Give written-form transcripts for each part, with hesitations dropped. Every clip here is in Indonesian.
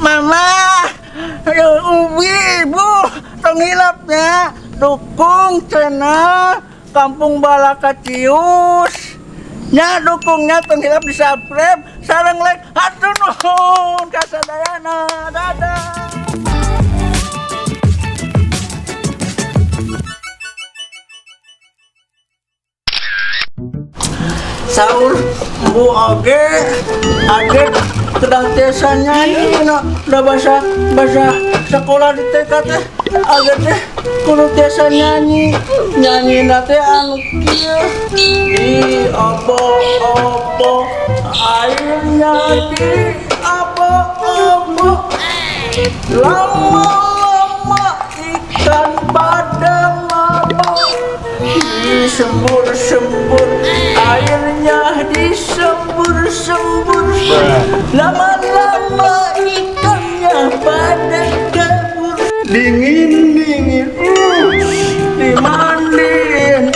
Mama, ubi ibu, tong hilapnya, dukung channel Kampung Balakacius. Nya dukungnya tong hilap di subscribe, sareng like, hatur nuhun kasadayana, dadah. Saur bu oge aget kedah desa nyanyi udah bahasa sekolah di TK teh aget teh kudu desa nyanyi nate anu kieu di opo airnya di opo lama ikan pada mabuk disembur airnya disembur lama-lama ikannya pada kabur dingin dimandiin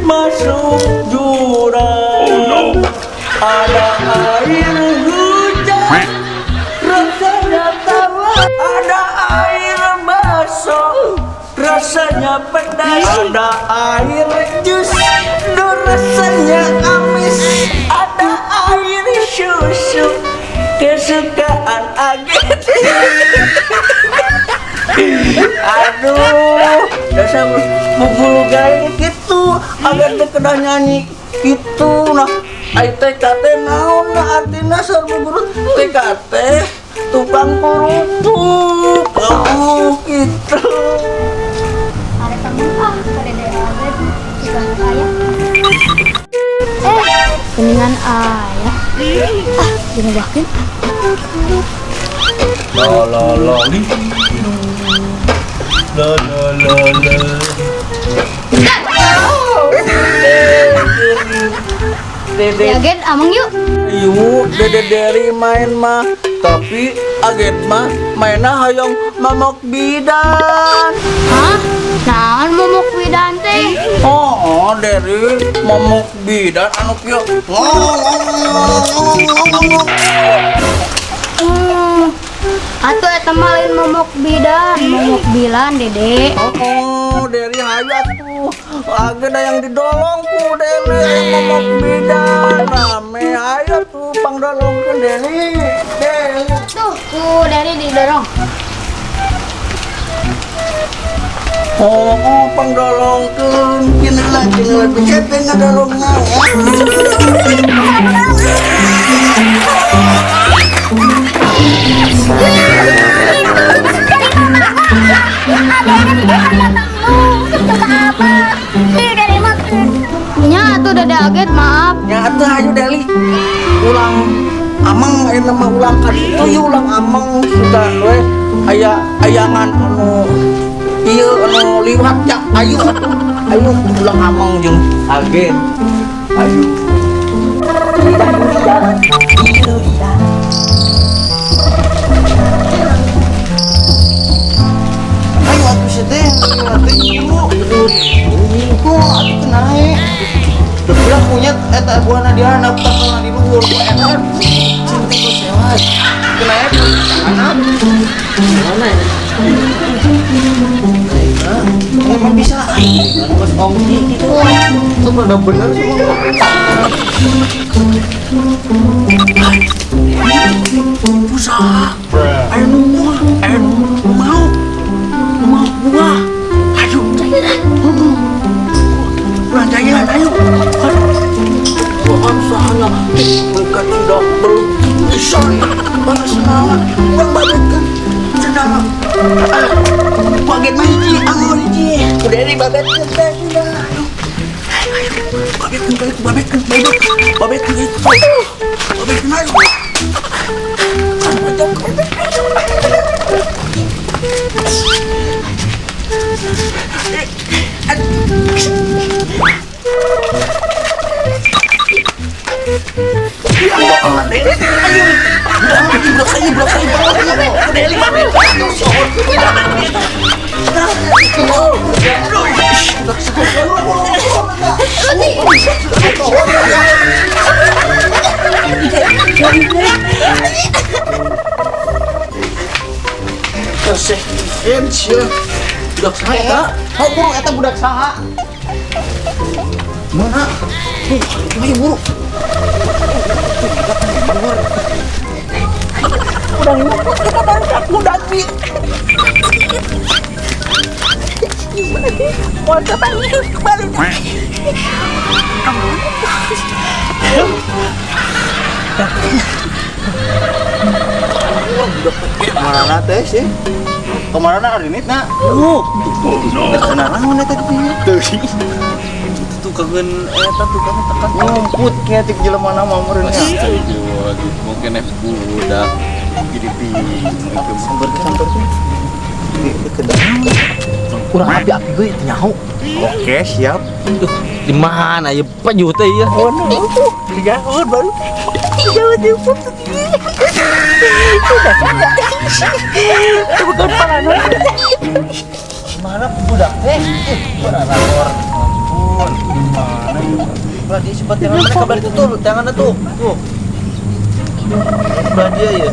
masuk jurang ada air hujan rasanya tawar ada air basah rasanya pedas ada air jus rasanya amis ada air susu kesukaan aget aduh dasar bubulu gaya gitu aget kedah nyanyi gitu nah TKT naon nah artinya bubulu TKT tukang kerupuk gitu. Keningan ayah dimubahin Dede agen amang yuk dede dari main mah tapi aget mah mainnya hayong mamok bidan. hah? Naon momok widan teh? Oh, dari momok bidan anu kieu. Atuh eta mah lain momok bidan, momok bilan dede. Oh, dari hayat tuh. Age da yang didolong ku Deli aya momok bidan. Rame hayat tuh pangdolongkeun Deli. Tuh dari didorong. Oh, pangdolongkeun kineula bisa teh ngadolongna. Nya atuh dada aget maaf. Nya atuh hayu Deli. Ulang amang aya nama ulang kali itu ulang amang sudah we aya ayangan anu ieu anu liwat ya ayo ulang amang jeung agen ayo ayo atuh sedeh ibu atuh naik udah punya eta buana dia anak tanggal di luhur ku enak cinta ku sewat kenaik anak mana ya emang bisa pas ongki gitu itu pada bener semua usaha ayo mau buah ayo belanjain ayo Tuhan sahana mereka tidak bisa balas nawan bang babetkan cenah baget mahiji angol hiji udah di babetkan teh sudah babetkan ayo Ayo Eds ya. Budak saha eta? Hau buru eta budak saha? Mana? Tuh, ayo buru. Udah kita tangkap budak ini. Mau balik. Kemana teh sih? Kemana nak hari ini nak? Kenalan mana tadi? Tuh kangen eta tuh kamu tekan Ngumput kayak tik jelema nama meureun nya. Astagfirullah, mungkin budak jadi Sambar ke dalam. Kurang api-api gue nyaho. Oke, siap. di mana ya Pak Juta ya? Baru. Bukan paranoid. Mana budak teh? Paranor. Ampun, gimana ya? Bah, dia sempat jangan mana kabar itu tuh, tangannya tuh. Tuh. Bah dia ya.